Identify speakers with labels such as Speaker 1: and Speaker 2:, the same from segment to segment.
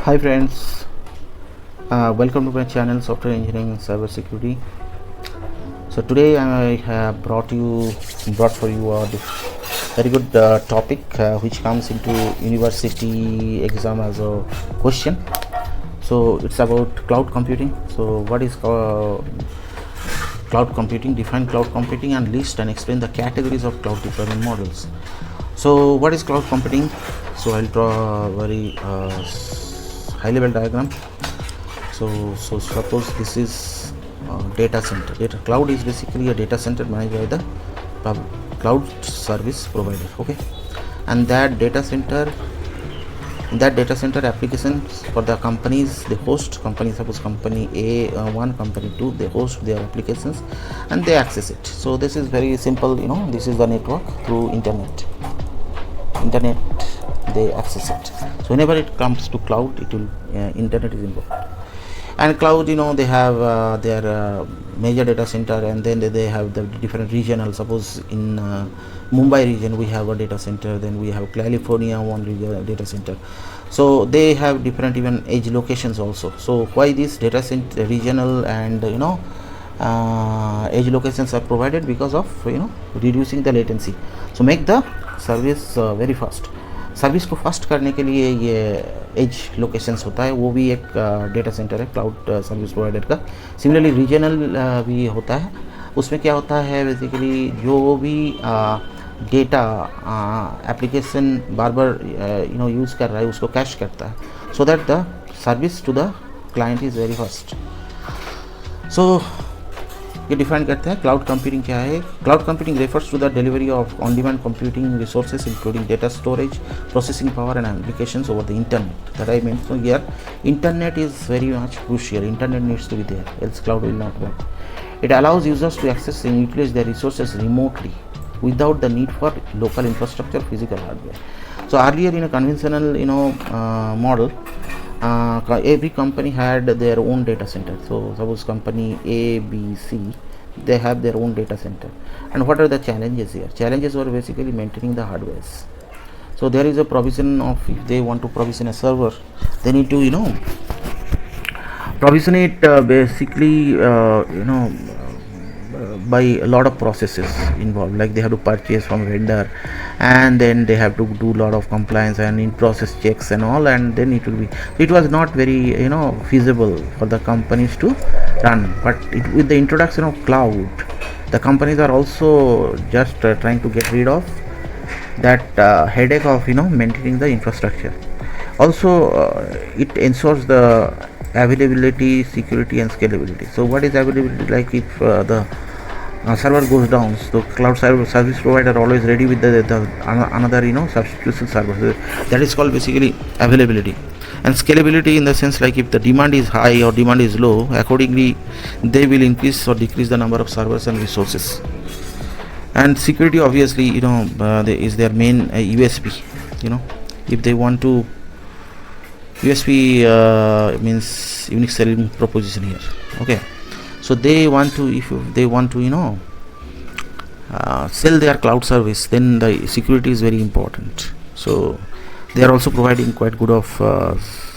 Speaker 1: Hi friends, welcome to my channel Software Engineering and Cyber Security. So today I have brought for you a very good topic which comes into university exam as a question. So it's about cloud computing. So what is cloud computing? Define cloud computing and list and explain the categories of cloud deployment models. So what is cloud computing? So I'll draw a very high level diagram. So suppose this is data center. Cloud is basically a data center managed by the cloud service provider. Okay, and that data center applications for the companies they host. Suppose company A, one company 2, they host their applications and they access it. So this is very simple. This is the network through internet they access it. So whenever it comes to cloud, it will internet is involved. And cloud, they have their major data center, and then they have the different regional. Suppose in Mumbai region we have a data center, then we have California one data center. So they have different even edge locations also. So why this data center regional and edge locations are provided? Because of reducing the latency. So make the service very fast. Service को fast करने के लिए ये as locations होता है, वो भी एक डेटा सेंटर है क्लाउड सर्विस प्रोवाइडर का. सिमिलरली रीजनल भी होता है. उसमें क्या होता है बेसिकली जो भी डेटा एप्लीकेशन बार बार यूज़ कर रहा है उसको कैश करता है, so that the service to the client is very fast. So ये डिफाइन करते हैं क्लाउड कंप्यूटिंग क्या है. Cloud computing refers to the delivery of on demand computing resources including data storage, processing power and applications over the internet. That I mention here. Internet is very much crucial. Internet needs to be there, else cloud will not work. It allows users to access and utilize their resources remotely without the need for local infrastructure, physical hardware. So earlier in a conventional model, every company had their own data center. So suppose company A, B, C, they have their own data center. And what are the challenges here? Challenges were basically maintaining the hardwares. So there is a provision of, if they want to provision a server, they need to provision it by a lot of processes involved, like they have to purchase from vendor, and then they have to do a lot of compliance and in process checks and all, and then it was not very feasible for the companies to run. But with the introduction of cloud, the companies are also just trying to get rid of that headache of maintaining the infrastructure. Also it ensures the availability, security and scalability. So what is availability? Like if the server goes down, so cloud service provider always ready with the another substitution server. So that is called basically availability. And scalability in the sense, like if the demand is high or demand is low, accordingly they will increase or decrease the number of servers and resources. And security obviously is their main USP. If they want to, USP means unique selling proposition here. Okay, so they want to, if they want to sell their cloud service, then the security is very important. So they are also providing quite good of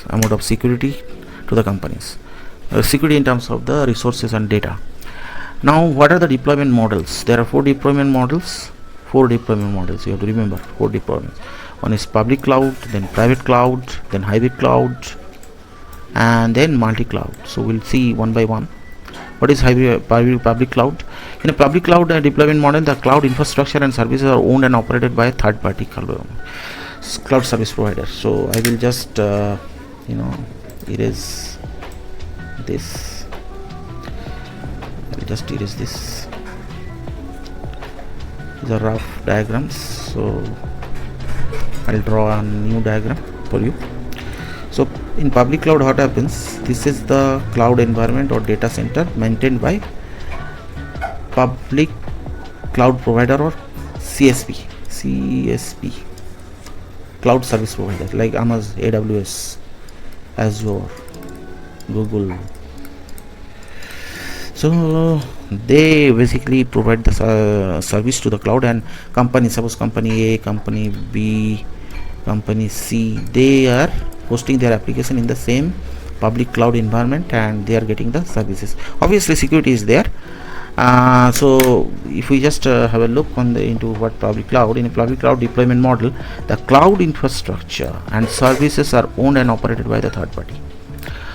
Speaker 1: amount of security to the companies, security in terms of the resources and data. Now what are the deployment models? There are four deployment models. You have to remember 4 deployments. One is public cloud, then private cloud, then hybrid cloud, and then multi-cloud. So we'll see one by one. What is public cloud? In a public cloud deployment model, the cloud infrastructure and services are owned and operated by a third-party cloud service provider. So I will just erase this. I'll just erase this. These are rough diagrams. So I'll draw a new diagram for you. So in public cloud, what happens? This is the cloud environment or data center maintained by public cloud provider or CSP, cloud service provider, like Amazon, AWS, Azure, Google. So they basically provide the service to the cloud, and company, suppose company A, company B, company C, they are hosting their application in the same public cloud environment, and they are getting the services. Obviously security is there. So if we just have a look on into what public cloud, in a public cloud deployment model, the cloud infrastructure and services are owned and operated by the third party,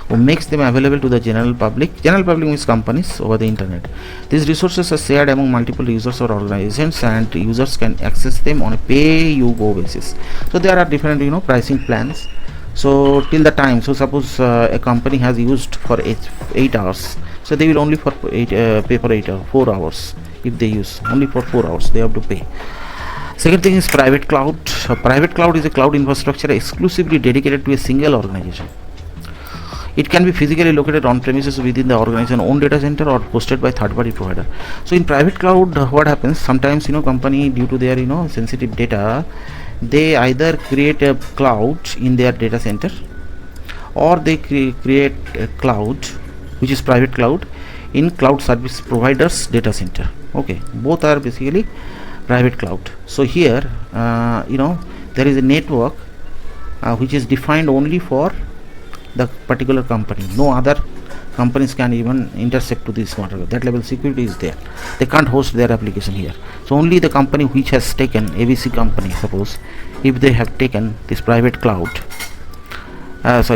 Speaker 1: who makes them available to the general public. General public means companies over the internet. These resources are shared among multiple users or organizations, and users can access them on a pay-you-go basis. So there are different pricing plans. So till the time, so suppose a company has used for 8 hours, so they will only for pay for 4 hours. If they use only for 4 hours, they have to pay. Second thing is private cloud. Private cloud is a cloud infrastructure exclusively dedicated to a single organization. It can be physically located on premises within the organization own data center or hosted by third party provider. So in private cloud, what happens sometimes, company, due to their sensitive data, they either create a cloud in their data center, or they create a cloud which is private cloud in cloud service providers data center. Okay, both are basically private cloud. So here there is a network which is defined only for the particular company. No other companies can even intercept to this water. That level security is there. They can't host their application here. So only the company which has taken, ABC company, suppose if they have taken this private cloud, if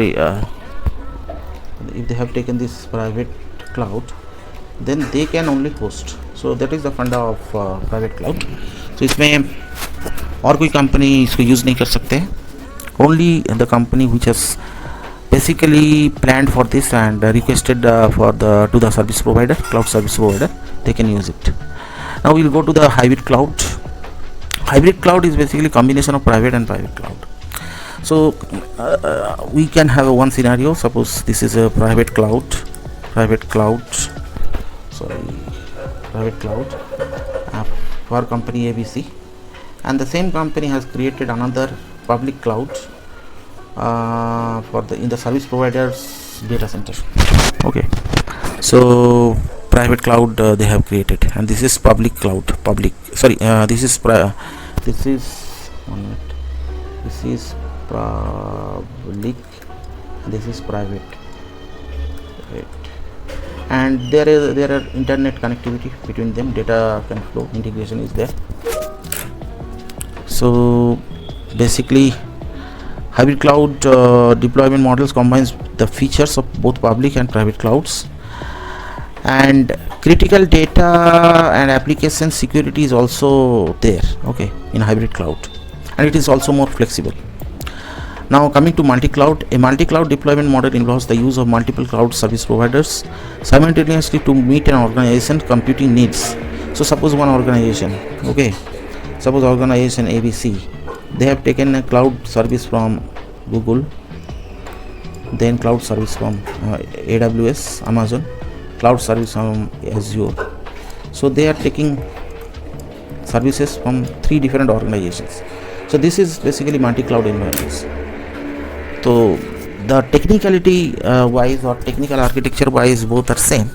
Speaker 1: they have taken this private cloud, then they can only host. So that is the funda of private cloud. So इसमें और कोई company इसको use नहीं कर सकते. Only the company which has basically planned for this and requested to the service provider, cloud service provider, they can use it. Now we'll go to the hybrid cloud. Hybrid cloud is basically combination of private and private cloud. So we can have one scenario. Suppose this is a private cloud for company ABC, and the same company has created another public cloud in the service provider's data center. Okay, so private cloud they have created, and this is public cloud. This is public, this is private, right. And there are internet connectivity between them, data can flow, integration is there. So basically hybrid cloud deployment models combines the features of both public and private clouds, and critical data and application security is also there, okay, in hybrid cloud, and it is also more flexible. Now coming to multi-cloud, a multi-cloud deployment model involves the use of multiple cloud service providers simultaneously to meet an organization computing needs. So suppose one organization, okay, suppose organization ABC, they have taken a cloud service from Google, then cloud service from AWS, Amazon, cloud service from Azure. So they are taking services from 3 different organizations. So this is basically multi-cloud environments. So the technicality wise or technical architecture wise, both are same,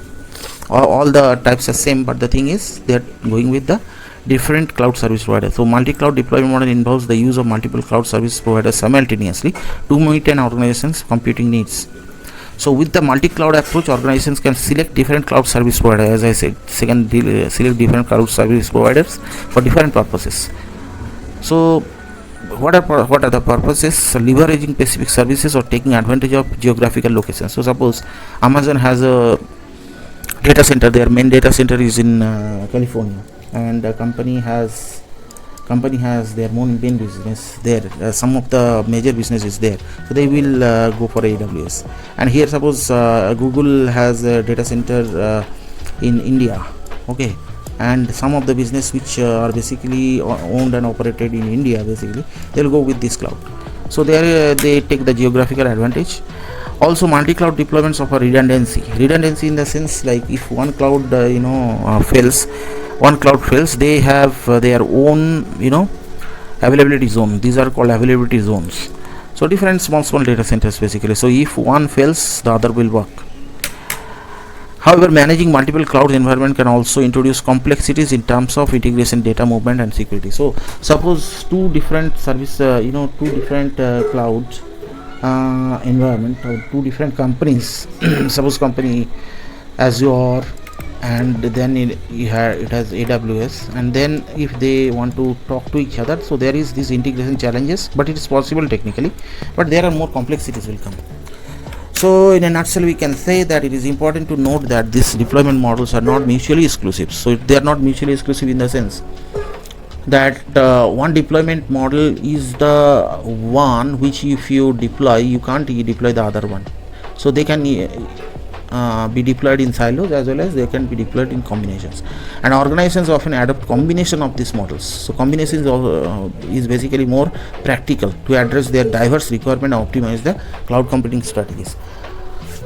Speaker 1: all the types are same, but the thing is they are going with the different cloud service providers. So multi-cloud deployment model involves the use of multiple cloud service providers simultaneously to meet an organization's computing needs. So with the multi-cloud approach, organizations can select different cloud service providers, as I said, select different cloud service providers for different purposes. So what are the purposes? So leveraging specific services or taking advantage of geographical locations. So suppose Amazon has a data center, their main data center is in California, and the company has their own main business there, some of the major business is there, so they will go for AWS. And here suppose Google has a data center in India, okay, and some of the business which are basically owned and operated in India, basically they will go with this cloud. So there they take the geographical advantage. Also multi-cloud deployments offer redundancy in the sense, like if one cloud fails, they have their own availability zone. These are called availability zones. So different small data centers basically. So if one fails, the other will work. However, managing multiple cloud environment can also introduce complexities in terms of integration, data movement, and security. So suppose two different service, two different clouds environment or two different companies. Suppose company Azure, and then it has AWS, and then if they want to talk to each other, so there is these integration challenges, but it is possible technically, but there are more complexities will come. So in a nutshell, we can say that it is important to note that these deployment models are not mutually exclusive. So they are not mutually exclusive in the sense that one deployment model is the one which if you deploy, you can't deploy the other one. So they can be deployed in silos as well as they can be deployed in combinations, and organizations often adopt combination of these models. So combinations is basically more practical to address their diverse requirement and optimize the cloud computing strategies.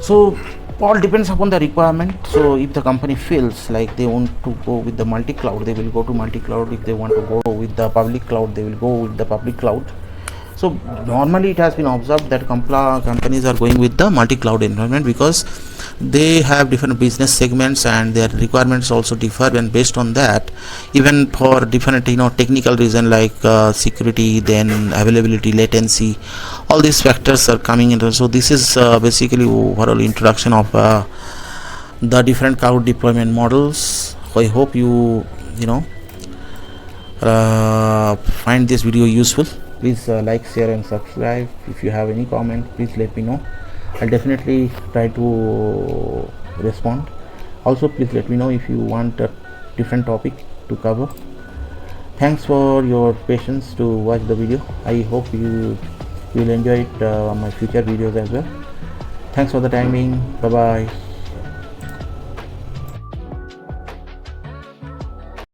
Speaker 1: So all depends upon the requirement. So if the company feels like they want to go with the multi-cloud, they will go to multi-cloud. If they want to go with the public cloud, they will go with the public cloud. So normally it has been observed that companies are going with the multi-cloud environment because they have different business segments and their requirements also differ, and based on that, even for different technical reason like security, then availability, latency, all these factors are coming in. So this is basically overall introduction of the different cloud deployment models. I hope you find this video useful. Please like, share and subscribe. If you have any comment, please let me know. I'll definitely try to respond. Also, please let me know if you want a different topic to cover. Thanks for your patience to watch the video. I hope you will enjoy it on my future videos as well. Thanks for the time being. Bye bye.